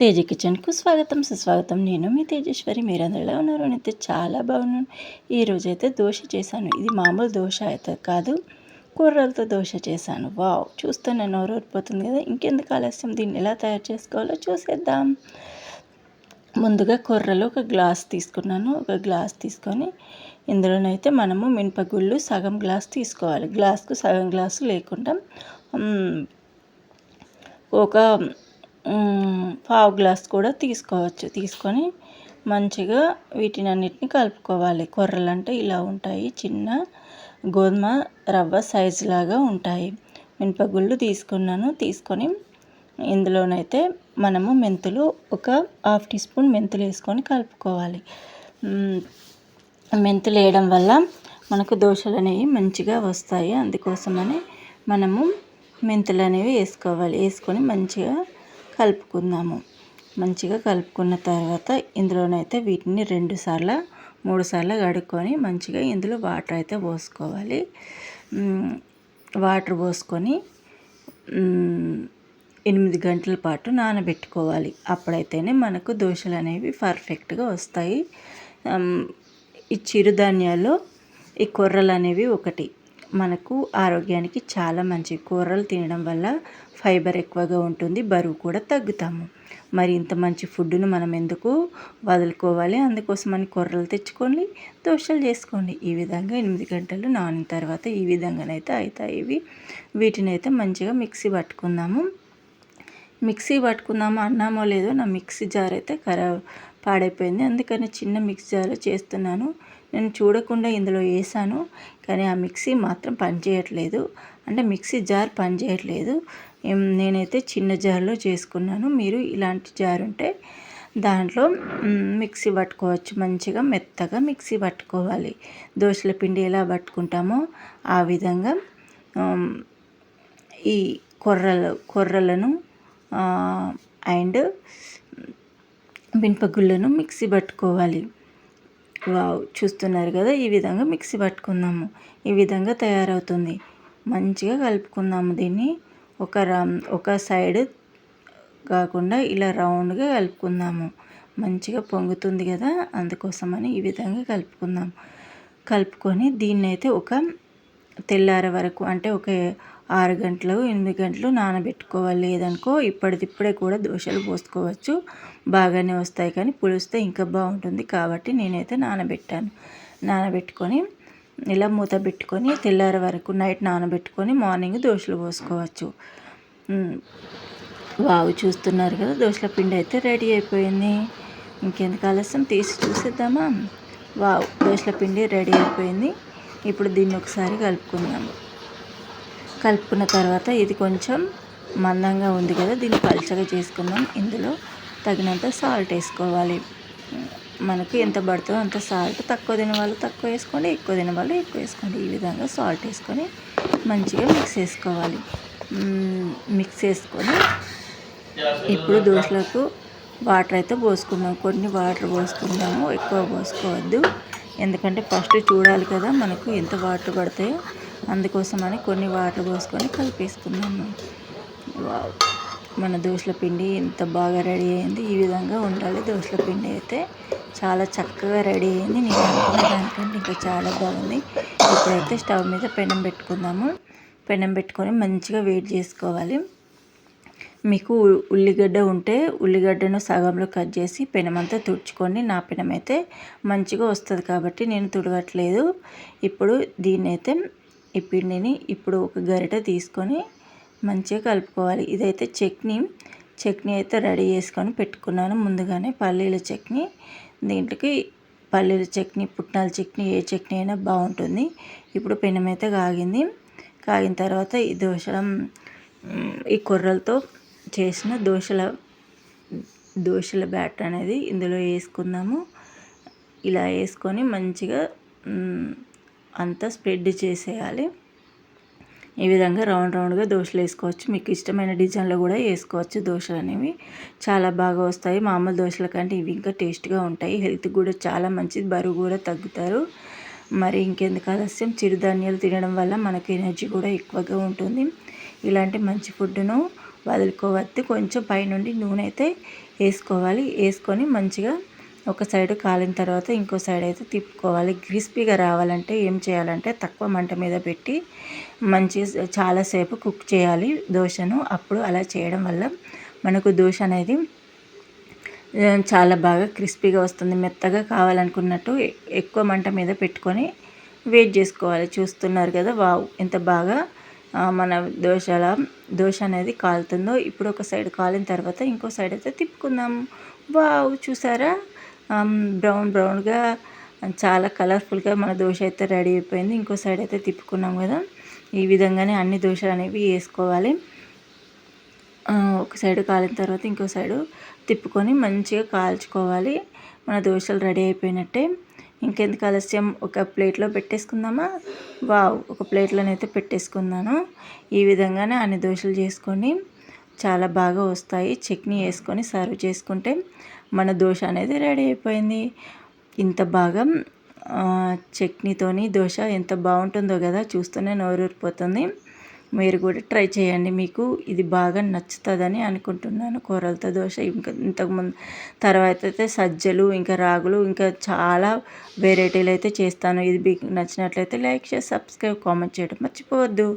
తేజ కిచెన్కు స్వాగతం సుస్వాగతం. నేను మీ తేజేశ్వరి. మీరందరూ ఎలా ఉన్నారు? నేనైతే చాలా బాగున్నాను. ఈరోజైతే దోశ చేశాను. ఇది మామూలు దోశ అయితే కాదు, కూరలతో దోశ చేశాను. వావ్! చూస్తూనే నోరూరిపోతుంది కదా. ఇంకెందుకు ఆలస్యం, దీన్ని ఎలా తయారు చేసుకోవాలో చూసేద్దాం. ముందుగా కొర్రలు ఒక గ్లాస్ తీసుకున్నాను. ఒక గ్లాస్ తీసుకొని ఇందులోనైతే మనము మినపగుళ్ళు సగం గ్లాస్ తీసుకోవాలి. గ్లాస్కు సగం గ్లాసు లేకుండా ఒక పావు గ్లాస్ కూడా తీసుకోవచ్చు. తీసుకొని మంచిగా వీటినన్నిటిని కలుపుకోవాలి. కొర్రలు అంటే ఇలా ఉంటాయి, చిన్న గోధుమ రవ్వ సైజు లాగా ఉంటాయి. మినపగుళ్ళు తీసుకున్నాను. తీసుకొని ఇందులోనైతే మనము మెంతులు ఒక 1/2 టీ స్పూన్ మెంతులు వేసుకొని కలుపుకోవాలి. మెంతులు వేయడం వల్ల మనకు దోశలు అనేవి మంచిగా వస్తాయి. అందుకోసమని మనము మెంతులు అనేవి వేసుకోవాలి. వేసుకొని మంచిగా కలుపుకుందాము. మంచిగా కలుపుకున్న తర్వాత ఇందులోనైతే వీటిని 2 సార్లు 3 సార్లు కడుక్కొని మంచిగా ఇందులో వాటర్ అయితే పోసుకోవాలి. వాటర్ పోసుకొని 8 గంటల పాటు నానబెట్టుకోవాలి. అప్పుడైతేనే మనకు దోశలు అనేవి పర్ఫెక్ట్గా వస్తాయి. ఈ చిరుధాన్యాల్లో ఈ కొర్రలు అనేవి ఒకటి మనకు ఆరోగ్యానికి చాలా మంచి. కూరలు తినడం వల్ల ఫైబర్ ఎక్కువగా ఉంటుంది, బరువు కూడా తగ్గుతాము. మరి ఇంత మంచి ఫుడ్ను మనం ఎందుకు వదులుకోవాలి? అందుకోసమని కొర్రలు తెచ్చుకొని దోశలు చేసుకోండి. ఈ విధంగా 8 గంటలు నానిన తర్వాత ఈ విధంగానైతే అవుతాయి ఇవి. వీటినైతే మంచిగా మిక్సీ పట్టుకుందాము. మిక్సీ పట్టుకుందాము అన్నామో లేదో, నా మిక్సీ జార్ అయితే పాడైపోయింది. అందుకని చిన్న మిక్సీ జార్లో చేస్తున్నాను. నేను చూడకుండా ఇందులో వేసాను, కానీ ఆ మిక్సీ మాత్రం పనిచేయట్లేదు. అంటే మిక్సీ జార్ పనిచేయట్లేదు. నేనైతే చిన్న జార్లో చేసుకున్నాను. మీరు ఇలాంటి జార్ ఉంటే దాంట్లో మిక్సీ పట్టుకోవచ్చు. మంచిగా మెత్తగా మిక్సీ పట్టుకోవాలి. దోశల పిండి ఎలా పట్టుకుంటామో ఆ విధంగా ఈ కొర్రలను అండ్ మినపగుళ్ళను మిక్సీ పట్టుకోవాలి. వావ్! చూస్తున్నారు కదా, ఈ విధంగా మిక్సీ పట్టుకుందాము. ఈ విధంగా తయారవుతుంది. మంచిగా కలుపుకుందాము. దీన్ని ఒక సైడ్ కాకుండా ఇలా రౌండ్గా కలుపుకుందాము. మంచిగా పొంగుతుంది కదా, అందుకోసమని ఈ విధంగా కలుపుకుందాం. కలుపుకొని దీన్నైతే ఒక తెల్లారే వరకు, అంటే ఒక 6 గంటలు 8 గంటలు నానబెట్టుకోవాలి. లేదనుకో ఇప్పటిదిప్పుడే కూడా దోశలు పోసుకోవచ్చు, బాగానే వస్తాయి. కానీ పులిస్తే ఇంకా బాగుంటుంది కాబట్టి నేనైతే నానబెట్టుకొని ఇలా మూత పెట్టుకొని తెల్లారే వరకు నైట్ నానబెట్టుకొని మార్నింగ్ దోశలు పోసుకోవచ్చు. వావ్! చూస్తున్నారు కదా, దోశల పిండి అయితే రెడీ అయిపోయింది. ఇంకెందుకు ఆలస్యం, తీసి చూసేద్దామా? వావ్! దోశల పిండి రెడీ అయిపోయింది. ఇప్పుడు దీన్ని ఒకసారి కలుపుకుందాము. కలుపుకున్న తర్వాత ఇది కొంచెం మందంగా ఉంది కదా, దీన్ని పలుచగా చేసుకుందాం. ఇందులో తగినంత సాల్ట్ వేసుకోవాలి. మనకు ఎంత పడుతుందో అంత సాల్ట్. తక్కువ తినే వాళ్ళు తక్కువ వేసుకోండి, ఎక్కువ తినే వాళ్ళు ఎక్కువ వేసుకోండి. ఈ విధంగా సాల్ట్ వేసుకొని మంచిగా మిక్స్ చేసుకోవాలి. మిక్స్ చేసుకొని ఇప్పుడు దోశలకు వాటర్ అయితే పోసుకుందాం. కొన్ని వాటర్ పోసుకుందాము, ఎక్కువ పోసుకోవద్దు. ఎందుకంటే ఫస్ట్ చూడాలి కదా మనకు ఎంత వాటర్ పడతాయో, అందుకోసమని కొన్ని వాటర్ పోసుకొని కలిపేసుకుందాము. వావ్! మన దోశల పిండి ఎంత బాగా రెడీ అయింది. ఈ విధంగా ఉండాలి దోశల పిండి అయితే. చాలా చక్కగా రెడీ అయింది. నేను అనుకున్న దానికంటే ఇంకా చాలా బాగుంది. ఇప్పుడైతే స్టవ్ మీద పెనం పెట్టుకుందాము. పెనం పెట్టుకొని మంచిగా వేడి చేసుకోవాలి. మీకు ఉల్లిగడ్డ ఉంటే ఉల్లిగడ్డను సగంలో కట్ చేసి పెనమంతా తుడుచుకోండి. నా పెనం అయితే మంచిగా వస్తుంది కాబట్టి నేను తుడగట్లేదు. ఇప్పుడు దీన్నైతే ఈ పిండిని ఇప్పుడు ఒక గరిటె తీసుకొని మంచిగా కలుపుకోవాలి. ఇదైతే చట్నీ అయితే రెడీ చేసుకొని పెట్టుకున్నాను ముందుగానే, పల్లీల చట్నీ. దీంట్లోకి పల్లీల చట్నీ, పుట్నాల చట్నీ, ఏ చట్నీ అయినా బాగుంటుంది. ఇప్పుడు పెనం అయితే కాగిన తర్వాత ఈ కొర్రలతో చేసిన దోశల బ్యాటర్ అనేది ఇందులో వేసుకుందాము. ఇలా వేసుకొని మంచిగా అంతా స్ప్రెడ్ చేసేయాలి. ఈ విధంగా రౌండ్గా దోశలు వేసుకోవచ్చు. మీకు ఇష్టమైన డిజైన్లో కూడా వేసుకోవచ్చు. దోశలు అనేవి చాలా బాగా వస్తాయి. మామూలు దోశల కంటే ఇవి ఇంకా టేస్ట్గా ఉంటాయి. హెల్త్కి కూడా చాలా మంచిది, బరువు కూడా తగ్గుతారు. మరి ఇంకెందుకు ఆలస్యం, చిరుధాన్యాలు తినడం వల్ల మనకు ఎనర్జీ కూడా ఎక్కువగా ఉంటుంది. ఇలాంటి మంచి ఫుడ్ను వదులుకోవద్దు. కొంచెం పైనుండి నూనె అయితే వేసుకొని మంచిగా ఒక సైడు కాలిన తర్వాత ఇంకో సైడ్ అయితే తిప్పుకోవాలి. క్రిస్పీగా రావాలంటే ఏం చేయాలంటే తక్కువ మంట మీద పెట్టి చాలాసేపు కుక్ చేయాలి దోశను. అప్పుడు అలా చేయడం వల్ల మనకు దోశ అనేది చాలా బాగా క్రిస్పీగా వస్తుంది. మెత్తగా కావాలనుకున్నట్టు ఎక్కువ మంట మీద పెట్టుకొని వెయిట్ చేసుకోవాలి. చూస్తున్నారు కదా, వావ్ ఎంత బాగా మన దోశ అనేది కాలుతుందో. ఇప్పుడు ఒక సైడ్ కాలిన తర్వాత ఇంకో సైడ్ అయితే తిప్పుకుందాం. వావ్ చూసారా, బ్రౌన్గా చాలా కలర్ఫుల్గా మన దోశ అయితే రెడీ అయిపోయింది. ఇంకో సైడ్ అయితే తిప్పుకున్నాం కదా, ఈ విధంగానే అన్ని దోశలు అనేవి వేసుకోవాలి. ఒక సైడు కాలిన తర్వాత ఇంకో సైడు తిప్పుకొని మంచిగా కాల్చుకోవాలి. మన దోశలు రెడీ అయిపోయినట్టే. ఇంకెందుకు ఆలస్యం, ఒక ప్లేట్లో పెట్టేసుకుందామా. వావ్, ఒక ప్లేట్లోనైతే పెట్టేసుకున్నాను. ఈ విధంగానే అన్ని దోశలు చేసుకొని చాలా బాగా వస్తాయి. చట్నీ వేసుకొని సర్వ్ చేసుకుంటే మన దోశ అనేది రెడీ అయిపోయింది. ఇంత బాగా చట్నీతోని దోశ ఎంత బాగుంటుందో కదా, చూస్తూనే నోరూరిపోతుంది. మీరు కూడా ట్రై చేయండి. మీకు ఇది బాగా నచ్చుతుందని అనుకుంటున్నాను. కూరలతో దోశ ఇంతకుముందు తర్వాత అయితే సజ్జలు, ఇంకా రాగులు, ఇంకా చాలా వెరైటీలు అయితే చేస్తాను. ఇది మీకు నచ్చినట్లయితే లైక్, షేర్, సబ్స్క్రైబ్, కామెంట్ చేయడం మర్చిపోవద్దు.